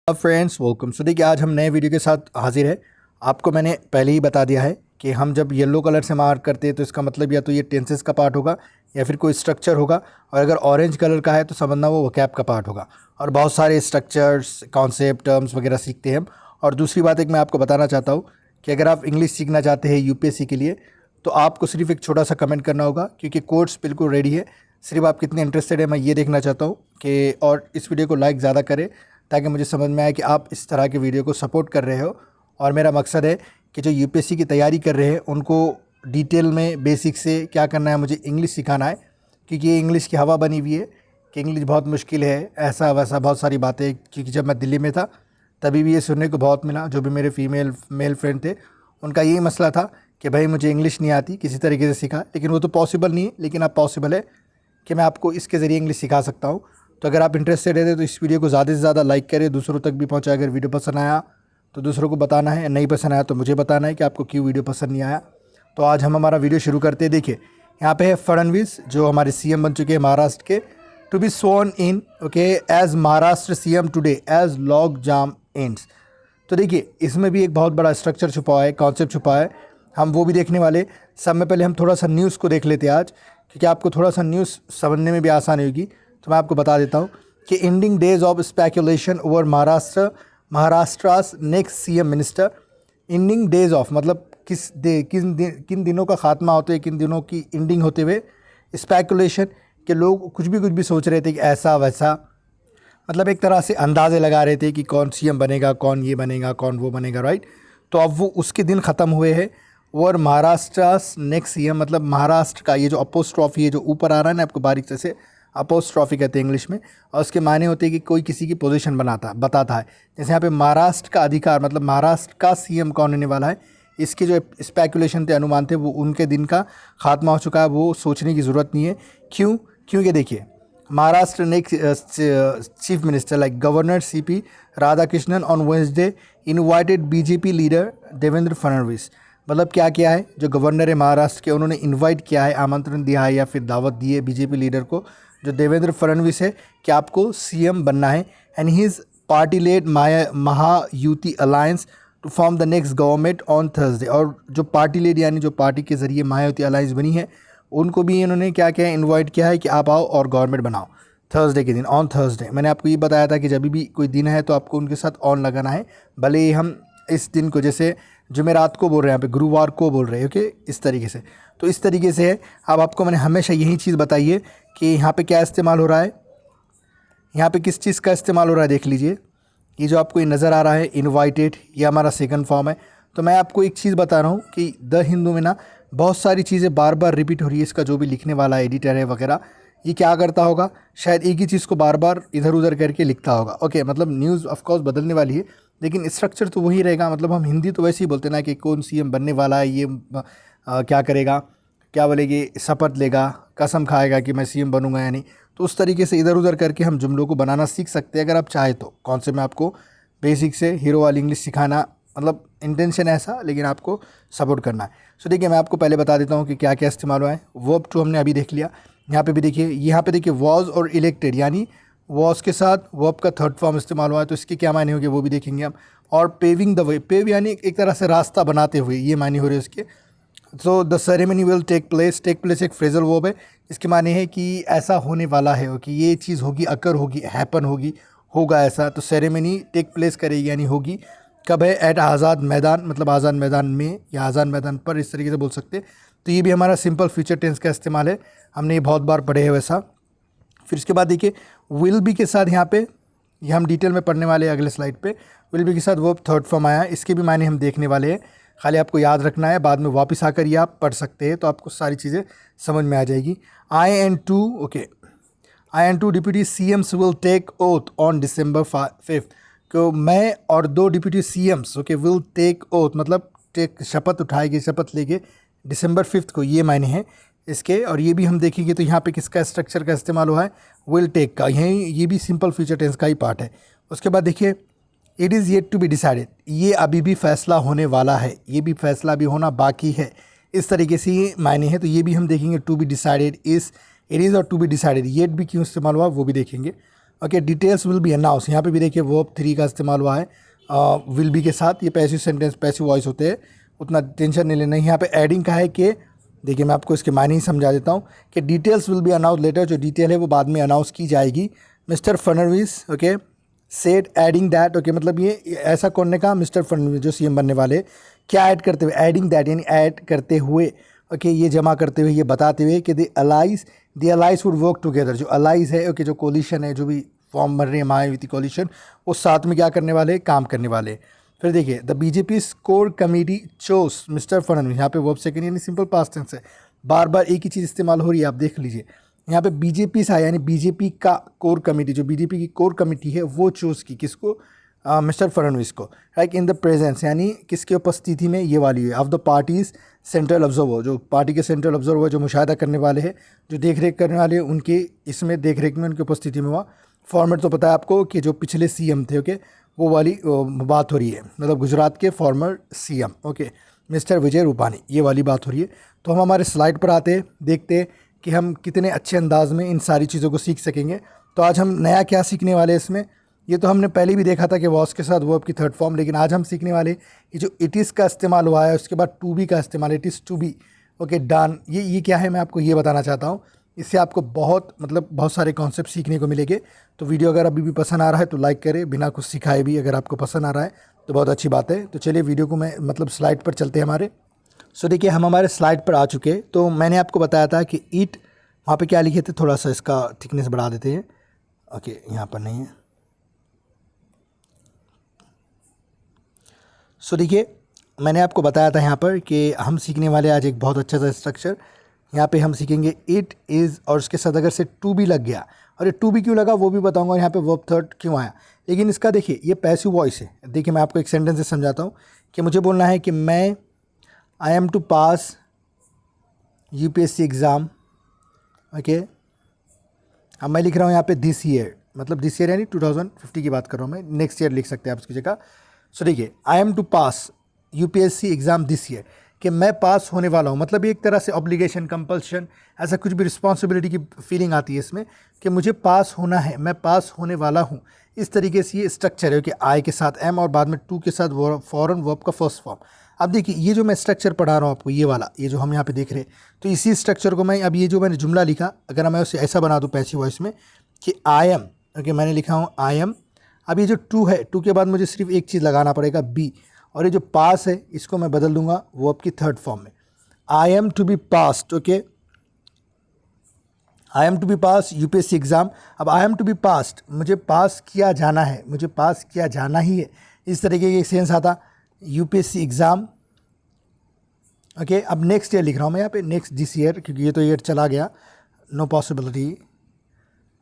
Friends welcome. सो देखिए आज हम नए वीडियो के साथ हाजिर है। आपको मैंने पहले ही बता दिया है कि हम जब येलो कलर से मार्क करते हैं तो इसका मतलब या तो ये टेंसेस का पार्ट होगा या फिर कोई स्ट्रक्चर होगा, और अगर ऑरेंज कलर का है तो समझना वो वोकैब का पार्ट होगा। और बहुत सारे स्ट्रक्चर्स, कॉन्सेप्ट, टर्म्स वगैरह सीखते हैं हम। और दूसरी बात एक मैं आपको बताना चाहता हूँ कि अगर आप इंग्लिश सीखना चाहते हैं यूपीएससी के लिए तो आपको सिर्फ एक छोटा सा कमेंट करना होगा, क्योंकि कोर्स बिल्कुल रेडी है। सिर्फ आप कितने इंटरेस्टेड है मैं ये देखना चाहता हूँ कि, और इस वीडियो को लाइक ज़्यादा करें ताकि मुझे समझ में आए कि आप इस तरह के वीडियो को सपोर्ट कर रहे हो। और मेरा मकसद है कि जो यूपीएससी की तैयारी कर रहे हैं उनको डिटेल में बेसिक से क्या करना है, मुझे इंग्लिश सिखाना है। क्योंकि ये इंग्लिश की हवा बनी हुई है कि इंग्लिश बहुत मुश्किल है, ऐसा वैसा बहुत सारी बातें। क्योंकि जब मैं दिल्ली में था तभी भी ये सुनने को बहुत मिला। जो भी मेरे मेल फ्रेंड थे उनका यही मसला था कि भाई मुझे इंग्लिश नहीं आती, किसी तरीके से सिखा। लेकिन वो तो पॉसिबल नहीं है, लेकिन अब पॉसिबल है कि मैं आपको इसके ज़रिए इंग्लिश सिखा सकता हूँ। तो अगर आप इंटरेस्टेड रहते तो इस वीडियो को ज़्यादा से ज़्यादा लाइक करें, दूसरों तक भी पहुँचाए। अगर वीडियो पसंद आया तो दूसरों को बताना है, नहीं पसंद आया तो मुझे बताना है कि आपको क्यों वीडियो पसंद नहीं आया। तो आज हम हमारा वीडियो शुरू करते हैं। देखिए यहाँ पे है फडणवीस जो हमारे सीएम बन चुके हैं महाराष्ट्र के, to be sworn in okay as Maharashtra CM today as log jam ends. तो देखिए इसमें भी एक बहुत बड़ा स्ट्रक्चर छुपा हुआ है, कॉन्सेप्ट छुपा है, हम वो भी देखने वाले। सब में पहले हम थोड़ा सा न्यूज़ को देख लेते हैं आज, क्योंकि आपको थोड़ा सा न्यूज़ समझने में भी आसानी होगी। तो मैं आपको बता देता हूँ कि ending days of speculation over Maharashtra's next CM minister. Ending days of मतलब किन दिनों का खात्मा होते हुए, किन दिनों की एंडिंग होते हुए स्पेकुलेशन के लोग कुछ भी सोच रहे थे कि ऐसा वैसा, मतलब एक तरह से अंदाज़े लगा रहे थे कि कौन सीएम बनेगा, कौन ये बनेगा, कौन वो बनेगा, राइट। तो अब वो उसके दिन ख़त्म हुए हैं। और महाराष्ट्र नेक्स्ट सीएम मतलब महाराष्ट्र का ये जो अपोस्ट्रॉफी है जो ऊपर आ रहा है ना, आपको बारीक से अपोस्ट्रॉफी कहते हैं इंग्लिश में, और उसके माने होते हैं कि कोई किसी की पोजीशन बताता है। जैसे यहाँ पे महाराष्ट्र का अधिकार मतलब महाराष्ट्र का सीएम कौन होने वाला है, इसके जो स्पेकुलेशन थे, अनुमान थे, वो उनके दिन का खात्मा हो चुका है। वो सोचने की ज़रूरत नहीं है। क्योंकि देखिए Maharashtra next chief minister like governor CP Radhakrishnan on Wednesday invited BJP leader Devendra Fadnavis. मतलब क्या किया है, जो गवर्नर है महाराष्ट्र के उन्होंने इनवाइट किया है, आमंत्रण दिया है या फिर दावत दी है बीजेपी लीडर को जो देवेंद्र फडणवीस है कि आपको सीएम बनना है। And his party led Mahayuti alliance to form the next government on Thursday. और जो पार्टी लेड यानी जो पार्टी के ज़रिए महायुति अलायंस बनी है उनको भी इन्होंने क्या किया है, इन्वाइट किया है कि आप आओ और गवर्नमेंट बनाओ थर्सडे के दिन, ऑन थर्सडे। मैंने आपको ये बताया था कि जब भी कोई दिन है तो आपको उनके साथ ऑन लगाना है, भले ही हम इस दिन को जैसे जुमेरात को बोल रहे हैं, यहाँ पे गुरुवार को बोल रहे हैं, ओके, इस तरीके से। तो इस तरीके से है। अब आपको मैंने हमेशा यही चीज़ बताई है कि यहाँ पे क्या इस्तेमाल हो रहा है, यहाँ पे किस चीज़ का इस्तेमाल हो रहा है। देख लीजिए ये जो आपको ये नज़र आ रहा है इनवाइटेड, ये हमारा सेकंड फॉर्म है। तो मैं आपको एक चीज़ बता रहा हूँ कि द हिंदू में ना बहुत सारी चीज़ें बार बार रिपीट हो रही है। इसका जो भी लिखने वाला एडिटर है वगैरह, ये क्या करता होगा, शायद एक ही चीज़ को बार बार इधर उधर करके लिखता होगा। ओके, मतलब न्यूज़ ऑफकोर्स बदलने वाली है लेकिन स्ट्रक्चर तो वही रहेगा। मतलब हम हिंदी तो वैसे ही बोलते ना कि कौन सीएम बनने वाला है, ये क्या करेगा, क्या बोलेगी, शपथ लेगा, कसम खाएगा कि मैं सीएम बनूंगा या नहीं। तो उस तरीके से इधर उधर करके हम जुमलों को बनाना सीख सकते हैं अगर आप चाहे तो। कौन से मैं आपको बेसिक से हीरो वाली इंग्लिश सिखाना, मतलब इंटेंशन ऐसा, लेकिन आपको सपोर्ट करना है। सो देखिए मैं आपको पहले बता देता हूँ कि क्या क्या इस्तेमाल हुआ है। वर्ब टू हमने अभी देख लिया। यहाँ पे भी देखिए, यहाँ पे देखिए वॉज और इलेक्टेड, यानी वॉज के साथ वर्ब का थर्ड फॉर्म इस्तेमाल हुआ है। तो इसके क्या मायने होंगे वो भी देखेंगे हम। और पेविंग द वे, पेव यानी एक तरह से रास्ता बनाते हुए, ये मायने हो रहे हैं उसके। So the ceremony will take place एक फ्रेजल वर्ब है। इसके माने है कि ऐसा होने वाला है, कि ये चीज़ होगी, अकर होगी, हैपन होगी, होगा ऐसा। तो सेरेमनी टेक प्लेस करेगी यानी होगी। कब है, एट आज़ाद मैदान, मतलब आज़ाद मैदान में या आज़ाद मैदान पर, इस तरीके से बोल सकते। तो ये भी हमारा सिंपल फ्यूचर टेंस का इस्तेमाल है, हमने ये बहुत बार पढ़े हैं वैसा। फिर उसके बाद देखिए विल बी के साथ, यहाँ पे ये हम डिटेल में पढ़ने वाले हैं अगले स्लाइड पे। विल बी के साथ वर्ब थर्ड फॉर्म आया, इसके भी मायने हम देखने वाले हैं। खाली आपको याद रखना है, बाद में वापस आकर ये आप पढ़ सकते हैं तो आपको सारी चीज़ें समझ में आ जाएगी। IN2 okay, IN2 deputy CMs will take oath on December 5th। तो मैं और 2 deputy CMs okay will take oath मतलब टेक शपथ उठाएगी, शपथ लेके December 5th को, ये मायने हैं इसके। और ये भी हम देखेंगे तो यहाँ पे किसका स्ट्रक्चर का इस्तेमाल हुआ है, विल टेक का। यही ये भी सिंपल फ्यूचर टेंस का ही पार्ट है। उसके बाद देखिए it is yet to be decided, ये अभी भी फैसला होने वाला है, ये भी फैसला भी होना बाकी है, इस तरीके से ये मायने हैं। तो ये भी हम देखेंगे, टू बी डिसाइडेड इस, इट इज़ और टू बी डिसाइडेड, येट भी क्यों इस्तेमाल हुआ वो भी देखेंगे। Okay, details will be announce, यहाँ पे भी देखिए वर्ब 3 का इस्तेमाल हुआ है विल बी के साथ। ये पैसिव सेंटेंस, पैसिव वॉइस होते हैं, उतना टेंशन नहीं लेना। यहाँ पे एडिंग का है कि देखिए मैं आपको इसके मायने ही समझा देता हूँ कि details will be announce later, जो डिटेल है वो बाद में अनाउंस की जाएगी। Mister Fadnavis okay said adding that, okay मतलब ये ऐसा कौन ने कहा, मिस्टर फडणवीस जो सीएम बनने वाले, क्या ऐड करते हुए, एडिंग दैट यानी ऐड करते हुए, ओके ये जमा करते हुए, ये बताते हुए कि the allies would work together. जो अलाइज है ओके, जो कोलिशन है, जो भी फॉर्म बन रही है महायुति कोलिशन, वो साथ में क्या करने वाले, काम करने वाले। फिर देखिए the BJP core committee chose mister Fadnavis, यहाँ पे वर्ब सेकंड यानी सिंपल पास्ट टेंस है, बार बार एक ही चीज़ इस्तेमाल हो रही है, आप देख लीजिए। यहाँ पे बीजेपी से आया यानी बीजेपी का कोर कमेटी, जो बीजेपी की कोर कमेटी है वो चूज़ की किसको, मिस्टर फडणवीस को, लाइक इन द प्रेजेंस यानी किसके उपस्थिति में, ये वाली है, of the parties central observer, जो पार्टी के सेंट्रल ऑब्जर्वर जो मुशाहिदा करने वाले हैं, जो देख रेख करने वाले हैं, उनके इसमें देख रेख में उनकी उपस्थिति में हुआ। फॉर्मेट तो पता है आपको कि जो पिछले सीएम थे ओके, वो वाली बात हो रही है, मतलब गुजरात के farmer CM okay mister Vijay Rupani, ये वाली बात हो रही है। तो हम हमारे स्लाइड पर आते देखते कि हम कितने अच्छे अंदाज में इन सारी चीज़ों को सीख सकेंगे। तो आज हम नया क्या सीखने वाले हैं इसमें, ये तो हमने पहले भी देखा था कि वॉस के साथ वर्ब की थर्ड फॉर्म, लेकिन आज हम सीखने वाले ये जो इट इज़ का इस्तेमाल हुआ है, उसके बाद टू बी का इस्तेमाल, it is to be okay done, ये क्या है मैं आपको ये बताना चाहता हूँ। इससे आपको बहुत सारे कॉन्सेप्ट सीखने को मिलेंगे। तो वीडियो अगर अभी भी पसंद आ रहा है तो लाइक करें, बिना कुछ सिखाए भी अगर आपको पसंद आ रहा है तो बहुत अच्छी बात है। तो चलिए वीडियो को मैं स्लाइड पर चलते हैं हमारे। सो देखिए हम हमारे स्लाइड पर आ चुके हैं। तो मैंने आपको बताया था कि ईट, वहाँ पे क्या लिखे थे, थोड़ा सा इसका थिकनेस बढ़ा देते हैं ओके, यहाँ पर नहीं है। सो देखिए मैंने आपको बताया था यहाँ पर कि हम सीखने वाले आज एक बहुत अच्छा सा स्ट्रक्चर। यहाँ पे हम सीखेंगे इट इज़, और उसके साथ अगर से टू बी लग गया, और ये टू बी क्यों लगा वो भी बताऊँगा, यहाँ पे वर्ब थर्ड क्यों आया। लेकिन इसका देखिए ये पैसिव वॉइस है। देखिए मैं आपको एक सेंटेंस से समझाता हूँ कि मुझे बोलना है कि मैं I am to pass UPSC exam okay. अब मैं लिख रहा हूँ यहाँ पे दिस ईयर, मतलब दिस ईयर यानी 2050 की बात कर रहा हूँ मैं, नेक्स्ट ईयर लिख सकते हैं आप उसकी जगह। सो देखिए I am to pass UPSC exam this year, कि मैं पास होने वाला हूँ, मतलब एक तरह से ऑब्लिगेशन, कंपल्शन, ऐसा कुछ भी रिस्पॉन्सिबिलिटी की फीलिंग आती है इसमें कि मुझे पास होना है, मैं पास होने वाला हूँ। इस तरीके से ये स्ट्रक्चर है कि आई के साथ एम और बाद में टू के साथ फॉरन वर्ब का फर्स्ट फॉर्म। अब देखिए ये जो मैं स्ट्रक्चर पढ़ा रहा हूँ आपको, ये वाला, ये जो हम यहाँ पे देख रहे हैं, तो इसी स्ट्रक्चर को मैं, अब ये जो मैंने जुमला लिखा, अगर मैं उसे ऐसा बना दूँ पैसिव वॉइस में कि आई एम ओके, मैंने लिखा हूँ आई एम। अब ये जो टू है, टू के बाद मुझे सिर्फ एक चीज़ लगाना पड़ेगा बी, और ये जो पास है इसको मैं बदल दूंगा वर्ब की थर्ड फॉर्म में, I am to be passed okay, I am to be pass UPSC exam. अब I am to be passed, मुझे पास किया जाना है, मुझे पास किया जाना ही है, इस तरीके का सेंस आता यूपीएससी एग्ज़ाम ओके। अब नेक्स्ट ईयर लिख रहा हूँ मैं यहाँ पे, नेक्स्ट दिस ईयर, क्योंकि ये तो ईयर चला गया, no possibility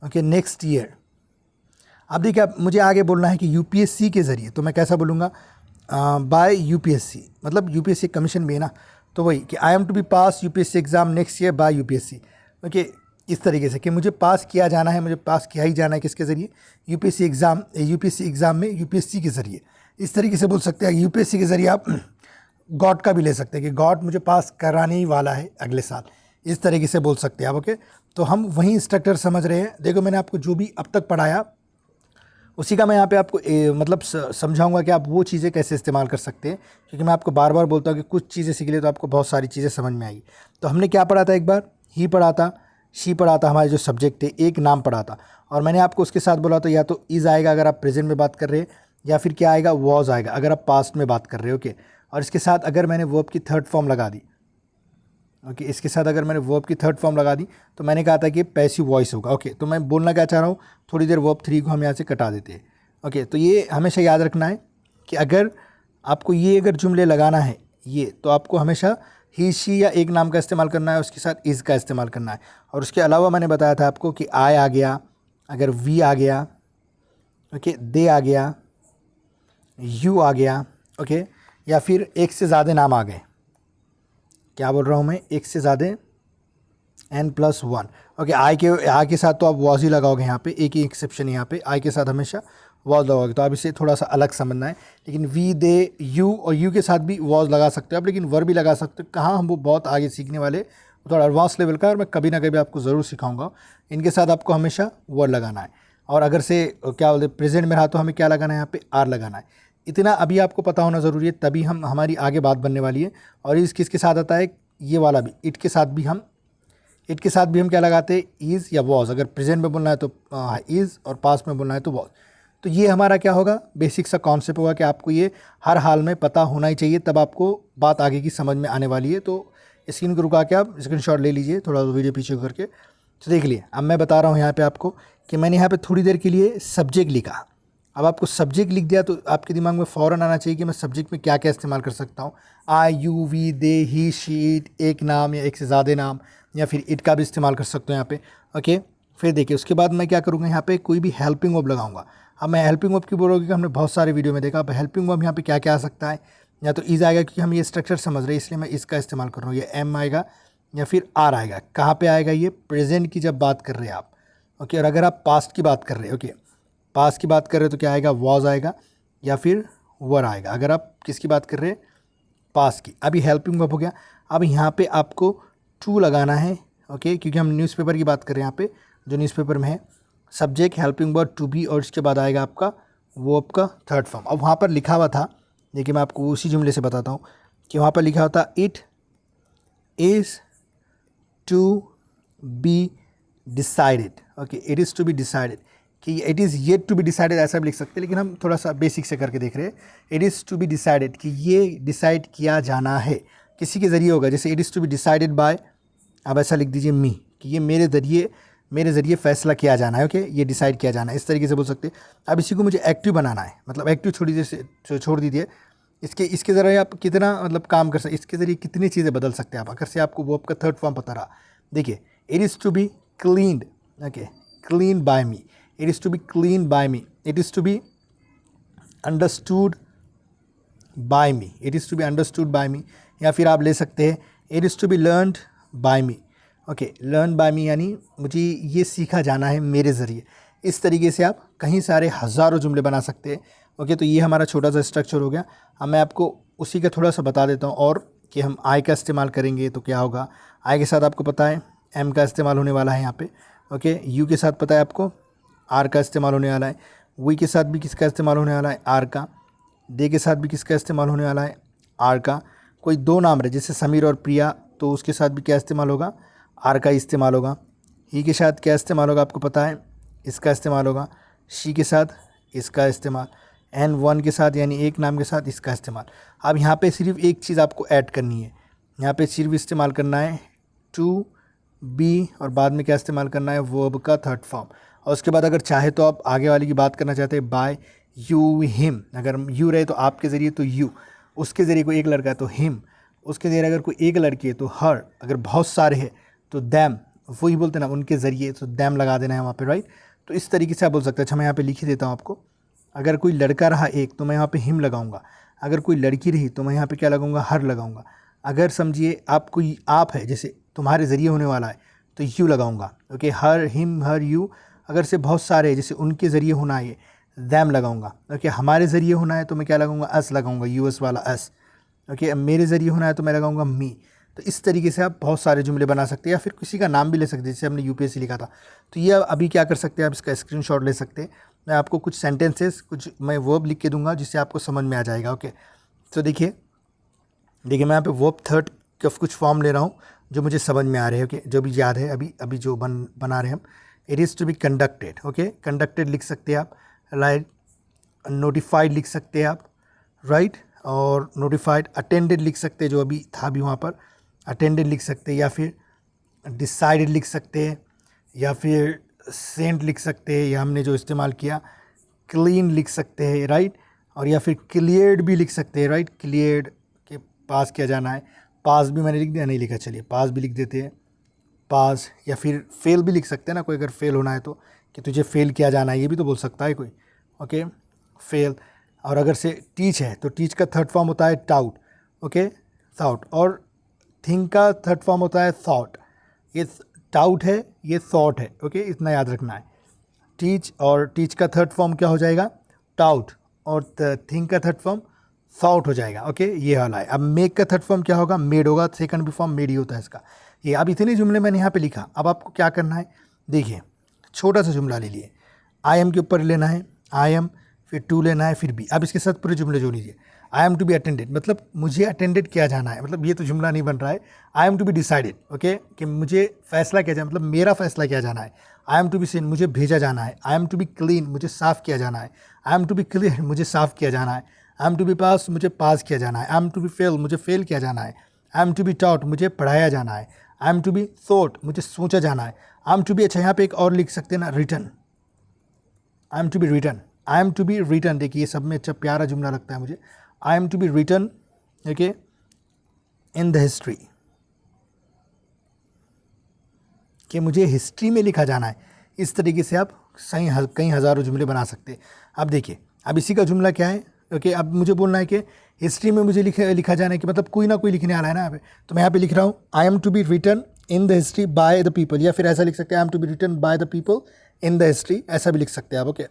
okay, next year. अब देखिए अब मुझे आगे बोलना है कि यूपीएससी के ज़रिए, तो मैं कैसा बोलूँगा, बाय यूपीएससी, मतलब यूपीएससी कमीशन भी है ना, तो वही कि I am to be pass UPSC exam next year by UPSC okay. इस तरीके से कि मुझे पास किया जाना है, मुझे पास किया ही जाना है, किसके ज़रिए, यूपीएससी एग्ज़ाम में यूपीएससी के ज़रिए। इस तरीके से बोल सकते हैं यूपीएससी के ज़रिए। आप गॉड का भी ले सकते हैं कि गॉड मुझे पास कराने ही वाला है अगले साल, इस तरीके से बोल सकते हैं आप ओके। तो हम वही स्ट्रक्चर समझ रहे हैं। देखो मैंने आपको जो भी अब तक पढ़ाया उसी का मैं यहाँ पे आपको समझाऊंगा कि आप वो चीज़ें कैसे इस्तेमाल कर सकते हैं, क्योंकि मैं आपको बार बार बोलता हूँ कि कुछ चीज़ें सीख ले तो आपको बहुत सारी चीज़ें समझ में आएगी। तो हमने क्या पढ़ा था, एक बार ही पढ़ा था, शी पढ़ा था, हमारे जो सब्जेक्ट है, एक नाम पढ़ा था, और मैंने आपको उसके साथ बोला था या तो इज़ आएगा अगर आप प्रेजेंट में बात कर रहे हैं, या फिर क्या आएगा, वॉज आएगा अगर आप पास्ट में बात कर रहे हो ओके। और इसके साथ अगर मैंने वर्ब की थर्ड फॉर्म लगा दी ओके, इसके साथ अगर मैंने वर्ब की थर्ड फॉर्म लगा दी तो मैंने कहा था कि पैसिव वॉइस होगा ओके। तो मैं बोलना क्या चाह रहा हूँ, थोड़ी देर वर्ब 3 को हम यहाँ से कटा देते हैं ओके। तो ये हमेशा याद रखना है कि अगर आपको ये अगर जुमले लगाना है ये, तो आपको हमेशा ही शी या एक नाम का इस्तेमाल करना है, उसके साथ इज़ का इस्तेमाल करना है। और उसके अलावा मैंने बताया था आपको कि आई आ गया, अगर वी आ गया ओके, दे आ गया, यू आ गया ओके, या फिर एक से ज़्यादा नाम आ गए, क्या बोल रहा हूँ मैं, एक से ज़्यादा n+1 ओके। आई के साथ तो आप वॉज ही लगाओगे, यहाँ पे एक ही एक्सेप्शन है, यहाँ पे आई के साथ हमेशा वॉज लगाओगे, तो आप इसे थोड़ा सा अलग समझना है। लेकिन वी, दे, यू, और यू के साथ भी वॉज लगा सकते हो आप, लेकिन वर्ब भी लगा सकते हो। कहाँ हम वो बहुत आगे सीखने वाले, थोड़ा एडवांस लेवल का, और मैं कभी ना कभी आपको ज़रूर सिखाऊंगा। इनके साथ आपको हमेशा वर्ड लगाना है। और अगर से क्या बोलते प्रेजेंट में रहा तो हमें क्या लगाना है, यहाँ पे आर लगाना है। इतना अभी आपको पता होना ज़रूरी है, तभी हम हमारी आगे बात बनने वाली है। और इस किसके साथ आता है, ये वाला भी, इट के साथ भी हम क्या लगाते हैं, इज़ या वॉज। अगर प्रेजेंट में बोलना है तो इज़ और पास्ट में बोलना है तो वॉज। तो ये हमारा क्या होगा, बेसिक सा कॉन्सेप्ट होगा कि आपको ये हर हाल में पता होना ही चाहिए, तब आपको बात आगे की समझ में आने वाली है। तो स्क्रीन को रुका के आप स्क्रीनशॉट ले लीजिए, थोड़ा वीडियो पीछे करके। तो देख लिए, अब मैं बता रहा हूँ यहाँ पे आपको कि मैंने यहाँ पे थोड़ी देर के लिए सब्जेक्ट लिखा। अब आपको सब्जेक्ट लिख दिया तो आपके दिमाग में फ़ौरन आना चाहिए कि मैं सब्जेक्ट में क्या क्या इस्तेमाल कर सकता हूँ। I, you, we, they, he, she, it, एक नाम या एक से ज़्यादा नाम, या फिर इट का भी इस्तेमाल कर सकते हो यहाँ पे। ओके, फिर देखिए उसके बाद मैं क्या करूँगा, यहाँ पे कोई भी हेल्पिंग वर्ब लगाऊंगा। अब मैं हेल्पिंग वर्ब की बोलोगे कि हमने बहुत सारे वीडियो में देखा। अब हेल्पिंग वर्ब यहाँ पे क्या क्या आ सकता है, या तो इज़ आएगा क्योंकि हम ये स्ट्रक्चर समझ रहे हैं इसलिए मैं इसका इस्तेमाल कर रहा हूँ। ये एम आएगा या फिर आर आएगा। कहाँ पे आएगा, ये प्रेजेंट की जब बात कर रहे हैं आप। ओके, और अगर आप पास्ट की बात कर रहे हैं, ओके पास्ट की बात कर रहे हैं तो क्या आएगा, वॉज आएगा या फिर वर आएगा। अगर आप किसकी बात कर रहे हैं, पास्ट की। अभी हेल्पिंग वर्ब हो गया। अब यहाँ पे आपको टू लगाना है, ओके, क्योंकि हम न्यूज़पेपर की बात कर रहे हैं। यहाँ पे जो न्यूज़पेपर में है, subject helping verb to be, और इसके बाद आएगा आपका वर्ब का थर्ड फॉर्म। अब वहाँ पर लिखा हुआ था, देखिए मैं आपको उसी जुमले से बताता हूँ कि वहाँ पर लिखा होता it is to be decided. Okay, it is to be decided, कि it is yet to be decided ऐसा भी लिख सकते हैं, लेकिन हम थोड़ा सा बेसिक से करके देख रहे हैं। It is to be decided, कि ये डिसाइड किया जाना है, किसी के ज़रिए होगा। जैसे it is to be decided by, अब ऐसा लिख दीजिए मी, कि ये मेरे ज़रिए फैसला किया जाना है। ओके, ये डिसाइड किया जाना है, इस तरीके से बोल सकते हैं। अब इसी को मुझे एक्टिव बनाना है, मतलब एक्टिव छोड़ दीजिए। इसके ज़रिए आप कितना मतलब काम कर सकते, इसके ज़रिए कितनी चीज़ें बदल सकते हैं आप, अगर से आपको वो आपका थर्ड फॉर्म पता रहा। देखिए, it is to be cleaned, okay, clean by me, it is to be clean by me, it is to be understood by me, it is to be understood by me. या फिर आप ले सकते हैं it is to be learned by me. Okay, learn by me यानी मुझे ये सीखा जाना है मेरे ज़रिए। इस तरीके से आप कहीं सारे हज़ारों जुमले बना सकते हैं। ओके, तो ये हमारा छोटा सा स्ट्रक्चर हो गया। अब मैं आपको उसी का थोड़ा सा बता देता हूँ, और कि हम आई का इस्तेमाल करेंगे तो क्या होगा। आई के साथ आपको पता है एम का इस्तेमाल होने वाला है यहाँ पे। ओके, यू के साथ पता है आपको आर का इस्तेमाल होने वाला है। वी के साथ भी किसका इस्तेमाल होने वाला है, आर का। दे के साथ भी किसका इस्तेमाल होने वाला है, आर का। कोई दो नाम रहे जैसे समीर और प्रिया, तो उसके साथ भी क्या इस्तेमाल होगा, आर का इस्तेमाल होगा। ही के साथ क्या इस्तेमाल होगा आपको पता है, इसका इस्तेमाल होगा। शी के साथ इसका इस्तेमाल। एन वन के साथ यानी एक नाम के साथ इसका इस्तेमाल। अब यहाँ पे सिर्फ एक चीज़ आपको ऐड करनी है, यहाँ पे सिर्फ इस्तेमाल करना है टू बी, और बाद में क्या इस्तेमाल करना है, वर्ब का थर्ड फॉर्म। और उसके बाद अगर चाहे तो आप आगे वाली की बात करना चाहते हैं, बाय यू हिम, अगर यू रहे तो आपके ज़रिए तो यू, उसके ज़रिए कोई एक लड़का है तो हिम, उसके ज़रिए अगर कोई एक लड़की है तो हर, अगर बहुत सारे हैं तो दैम, वही बोलते हैं ना उनके ज़रिए, तो दैम लगा देना है वहाँ पे, राइट। तो इस तरीके से आप बोल सकते हैं। अच्छा, मैं यहाँ पे लिख ही देता हूँ आपको। अगर कोई लड़का रहा एक तो मैं यहाँ पे हिम लगाऊंगा, अगर कोई लड़की रही तो मैं यहाँ पे क्या लगाऊंगा, हर लगाऊंगा। अगर समझिए आप कोई आप है, जैसे तुम्हारे ज़रिए होने वाला है तो यू लगाऊंगा। Okay, her, him, her, you. अगर से बहुत सारे हैं जैसे उनके ज़रिए होना है, दैम लगाऊंगा। ओके, हमारे ज़रिए होना है तो मैं क्या लगाऊंगा, अस लगाऊंगा, यूएस वाला अस। ओके, अब मेरे ज़रिए होना है तो मैं लगाऊंगा मी। तो इस तरीके से आप बहुत सारे जुमले बना सकते हैं, या फिर किसी का नाम भी ले सकते हैं, जैसे हमने यूपीएससी लिखा था। तो ये अभी क्या कर सकते हैं, आप इसका स्क्रीनशॉट ले सकते हैं। मैं आपको कुछ सेंटेंसेस, कुछ मैं वर्ब लिख के दूंगा जिससे आपको समझ में आ जाएगा। ओके, तो देखिए मैं यहाँ पे वर्ब थर्ड का कुछ फॉर्म ले रहा हूँ जो मुझे समझ में आ रहे हैं। ओके, जो भी याद है अभी जो बना रहे हैं हम। It is to be conducted. Okay, conducted लिख सकते हैं आप, राइट। नोटिफाइड लिख सकते हैं आप, राइट। और नोटिफाइड, अटेंडेड लिख सकते हैं, जो अभी था भी वहाँ पर, अटेंडेड लिख सकते हैं, या फिर डिसाइडेड लिख सकते हैं, या फिर सेंट लिख सकते हैं, या हमने जो इस्तेमाल किया क्लीन लिख सकते हैं, राइट। और या फिर क्लियर्ड भी लिख सकते हैं, राइट। क्लियर्ड के पास किया जाना है। पास भी मैंने लिख दिया, नहीं लिखा, चलिए पास भी लिख देते हैं, पास। या फिर फेल भी लिख सकते हैं ना, कोई अगर फेल होना है तो, कि तुझे फेल किया जाना है, ये भी तो बोल सकता है कोई। Okay, fail. और अगर से टीच है तो टीच का थर्ड फॉर्म होता है टाउट। Okay, thought. और थिंक का थर्ड फॉर्म होता है थॉट। ये टाउट है, ये थॉट है। ओके, इतना याद रखना है। टीच, और टीच का थर्ड फॉर्म क्या हो जाएगा, टाउट। और थिंक का थर्ड फॉर्म थॉट हो जाएगा। ओके, ये वाला है। अब मेक का थर्ड फॉर्म क्या होगा, मेड होगा। सेकंड भी फॉर्म मेड ही होता है इसका। ये अब इतने जुमले मैंने यहाँ पे लिखा। अब आपको क्या करना है, देखिए छोटा सा जुमला ले लिए। आई एम के ऊपर लेना है, आई एम, फिर टू लेना है, फिर बी। अब इसके साथ पूरे जुमले जोड़ लीजिए। I am to be attended, मतलब मुझे अटेंडेड किया जाना है, मतलब ये तो जुमला नहीं बन रहा है। I am to be decided, okay, कि मुझे फैसला किया जाए, मतलब मेरा फैसला किया जाना है। I am to be seen, मुझे भेजा जाना है। I am to be clean, मुझे साफ़ किया जाना है। I am to be clear, मुझे साफ़ किया जाना है। I am to be pass, मुझे पास किया जाना है। I am to be fail, मुझे फेल किया जाना है। I am to be taught, मुझे पढ़ाया जाना है। I am to be thought, मुझे सोचा जाना है। आई एम टू बी, अच्छा यहाँ पे एक और लिख सकते हैं ना, written. I am to be written, I am to be written, देखिए ये सब में अच्छा प्यारा जुमला लगता है मुझे। I am to be written, okay, in the history, कि मुझे हिस्ट्री में लिखा जाना है। इस तरीके से आप कई हज़ारों जुमले बना सकते हैं। अब देखिए, अब इसी का जुमला क्या है, ओके, अब मुझे बोलना है कि हिस्ट्री में मुझे लिखा जाना है, कि मतलब कोई ना कोई लिखने आ रहा है ना यहाँ पे, तो मैं यहाँ पे लिख रहा हूँ I am to be written in the history by the people, या फिर ऐसा लिख सकते हैं I am to be written by the people in the history, ऐसा भी लिख सकते हैं आप, ओके।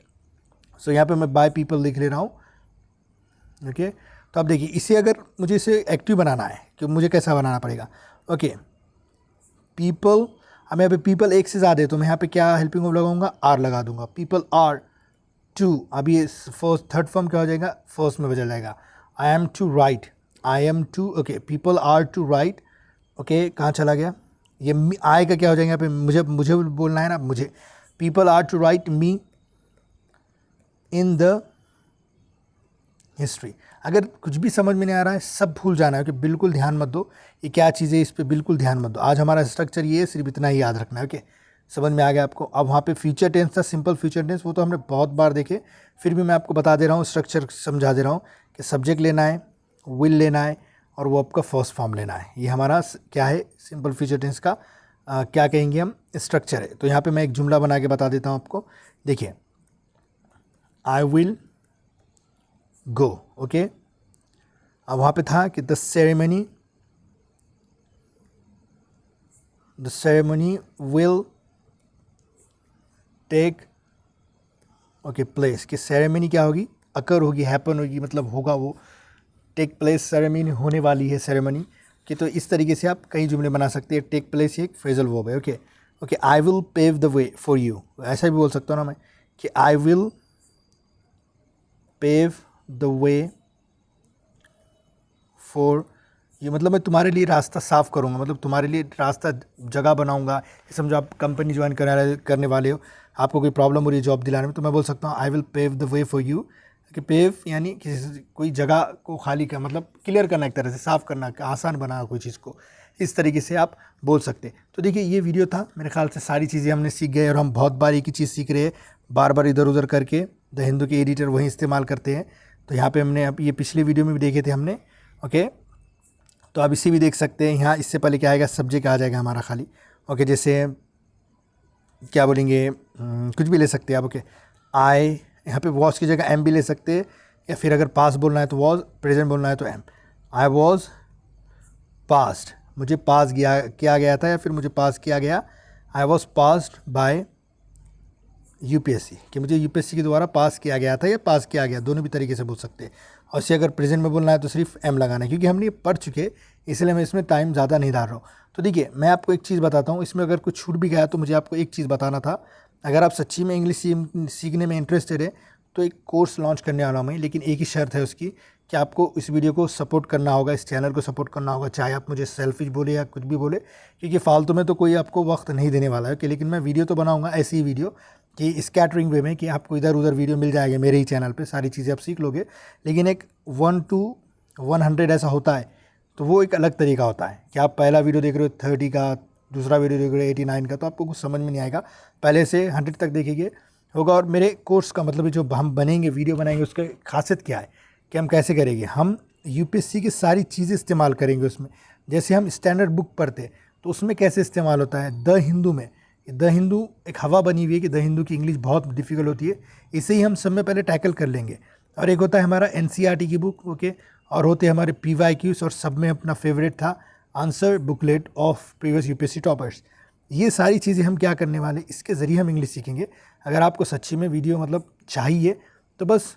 सो यहाँ पे मैं बाय पीपल लिख ले रहा हूँ, ओके। तो अब देखिए, इसे अगर मुझे इसे एक्टिव बनाना है, कि मुझे कैसा बनाना पड़ेगा, ओके, पीपल। अब यहाँ पे पीपल एक से ज़्यादा है, तो मैं यहाँ पे क्या हेल्पिंग वर्ब लगाऊंगा, आर लगा दूंगा। पीपल आर टू, अभी ये फर्स्ट थर्ड फॉर्म क्या हो जाएगा, फर्स्ट में बदल जाएगा। I am to write, I am to, okay, people are to write, okay, कहाँ चला गया ये आई का क्या हो जाएगा यहाँ पे, मुझे बोलना है ना, मुझे। People are to write me in the history. अगर कुछ भी समझ में नहीं आ रहा है, सब भूल जाना है, कि बिल्कुल ध्यान मत दो ये क्या चीज़ है, इस पर बिल्कुल ध्यान मत दो। आज हमारा स्ट्रक्चर ये है, सिर्फ इतना ही याद रखना है, ओके। समझ में आ गया आपको। अब वहाँ पे फ्यूचर टेंस था, सिंपल फ्यूचर टेंस, वो तो हमने बहुत बार देखे, फिर भी मैं आपको बता दे रहा हूँ, स्ट्रक्चर समझा दे रहा हूँ कि सब्जेक्ट लेना है, विल लेना है, और वो आपका फर्स्ट फॉर्म लेना है। ये हमारा क्या है, सिंपल फ्यूचर टेंस का क्या कहेंगे हम, स्ट्रक्चर है। तो यहाँ पर मैं एक जुमला बना के बता देता हूँ आपको। देखिए, आई विल गो, ओके। अब वहाँ पे था कि the ceremony will take, okay, place, कि सेरेमनी क्या होगी, अकर होगी, हैपन होगी, मतलब होगा वो, टेक प्लेस, सेरेमनी होने वाली है, सेरेमनी कि। तो इस तरीके से आप कई जुमले बना सकते हैं। टेक प्लेस एक फ्रेजल वर्ब है, okay. Okay, I will pave the way for you, ऐसा भी बोल सकता हूँ ना मैं, कि I will pave the way for you, मतलब मैं तुम्हारे लिए रास्ता साफ़ करूँगा, मतलब तुम्हारे लिए रास्ता जगह बनाऊँगा। समझो आप कंपनी ज्वाइन करने वाले हो, आपको कोई प्रॉब्लम हो रही है जॉब दिलाने में, तो मैं बोल सकता हूँ I will pave the way for you, कि पेव यानी कोई जगह को खाली कर, मतलब क्लियर करना, एक तरह से साफ़ करना, आसान बनाना कोई चीज़ को, इस तरीके से आप बोल सकते। तो देखिए, ये वीडियो था, मेरे ख्याल से सारी चीज़ें हमने सीख गए, और हम बहुत बार एक ही चीज़ सीख रहे हैं, बार बार इधर उधर करके। द हिंदू के एडिटर वही इस्तेमाल करते हैं। तो यहाँ पे हमने, अब ये पिछले वीडियो में भी देखे थे हमने, ओके। तो आप इसे भी देख सकते हैं। यहाँ इससे पहले क्या आएगा, सब्जेक्ट आ जाएगा हमारा खाली, ओके। जैसे क्या बोलेंगे, कुछ भी ले सकते हैं आप, ओके। आई, यहाँ पे वॉज की जगह एम भी ले सकते हैं, या फिर अगर पास बोलना है तो वॉज, प्रेजेंट बोलना है तो एम। आई वॉज पास्ड, मुझे पास किया गया था, या फिर मुझे पास किया गया। I was passed by UPSC, कि मुझे यूपीएससी के द्वारा पास किया गया था, या पास किया गया, दोनों भी तरीके से बोल सकते हैं। और इसे अगर प्रेजेंट में बोलना है तो सिर्फ एम लगाना है, क्योंकि हमने ये पढ़ चुके, इसलिए मैं इसमें टाइम ज़्यादा नहीं डाल रहा हूँ। तो देखिए, मैं आपको एक चीज़ बताता हूँ, इसमें अगर कुछ छूट भी गया तो मुझे आपको एक चीज़ बताना था। अगर आप सच्ची में इंग्लिश सीखने में इंटरेस्टेड है, तो एक कोर्स लॉन्च करने वाला हूँ मैं, लेकिन एक ही शर्त है उसकी, कि आपको इस वीडियो को सपोर्ट करना होगा, इस चैनल को सपोर्ट करना होगा, चाहे आप मुझे सेल्फिश बोले या कुछ भी बोले, क्योंकि फालतू में तो कोई आपको वक्त नहीं देने वाला है, कि लेकिन मैं वीडियो तो बनाऊँगा, ऐसी ही वीडियो कि स्कैटरिंग वे में, कि आपको इधर उधर वीडियो मिल जाएगा मेरे ही चैनल पे, सारी चीज़ें आप सीख लोगे। लेकिन एक 1 to 100 ऐसा होता है, तो वो एक अलग तरीका होता है, कि आप पहला वीडियो देख रहे हो 30 का, दूसरा वीडियो देख रहे हो 89 का, तो आपको कुछ समझ में नहीं आएगा। पहले से 100 तक देखेंगे होगा। और मेरे कोर्स का मतलब जो हम बनेंगे, वीडियो बनाएंगे, उसका खासियत क्या है, कि हम कैसे करेंगे, हम यूपीएससी की सारी चीज़ें इस्तेमाल करेंगे उसमें। जैसे हम स्टैंडर्ड बुक पढ़ते, तो उसमें कैसे इस्तेमाल होता है, द हिंदू में, द हिंदू एक हवा बनी हुई है कि द हिंदू की इंग्लिश बहुत डिफ़िकल्ट होती है, इसे ही हम सब में पहले टैकल कर लेंगे। और एक होता है हमारा एनसीईआरटी की बुक, ओके, और होते हैं हमारे पीवाईक्यूज, और सब में अपना फेवरेट था answer booklet of previous UPSC toppers. ये सारी चीज़ें हम क्या करने वाले, इसके ज़रिए हम इंग्लिश सीखेंगे। अगर आपको सच्ची में वीडियो मतलब चाहिए, तो बस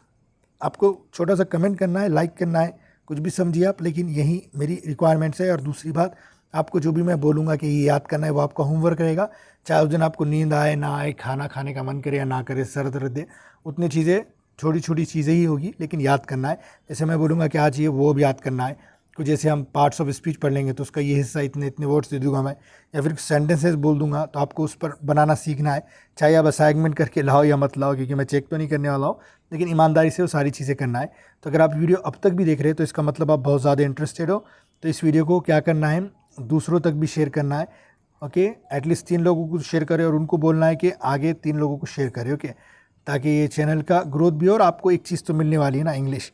आपको छोटा सा कमेंट करना है, लाइक करना है, कुछ भी समझिए आप, लेकिन यही मेरी रिक्वायरमेंट्स है। और दूसरी बात, आपको जो भी मैं बोलूँगा कि ये याद करना है वो आपका होमवर्क रहेगा। चाहे उस दिन आपको नींद आए ना आए, खाना खाने का मन करे या ना करे, सर दर्द दे, उतनी चीज़ें छोटी छोटी चीज़ें ही होगी, लेकिन याद करना है। जैसे मैं बोलूँगा कि आज ये वो भी याद करना है, कुछ जैसे हम पार्ट्स ऑफ स्पीच पढ़ लेंगे तो उसका ये हिस्सा इतने इतने वर्ड्स दे दूंगा मैं, या फिर सेंटेंसेस बोल दूंगा तो आपको उस पर बनाना सीखना है। चाहे आप असाइनमेंट करके लाओ या मत लाओ, क्योंकि मैं चेक तो नहीं करने वाला हूँ, लेकिन ईमानदारी से वो सारी चीज़ें करना है। तो अगर आप वीडियो अब तक भी देख रहे हैं तो इसका मतलब आप बहुत ज़्यादा इंटरेस्टेड हो। तो इस वीडियो को क्या करना है, दूसरों तक भी शेयर करना है। ओके, एटलीस्ट 3 लोगों को शेयर करें और उनको बोलना है कि आगे 3 लोगों को शेयर करें। ओके, ताकि ये चैनल का ग्रोथ भी हो और आपको एक चीज़ तो मिलने वाली है ना, इंग्लिश।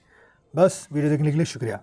बस वीडियो देखने के लिए शुक्रिया।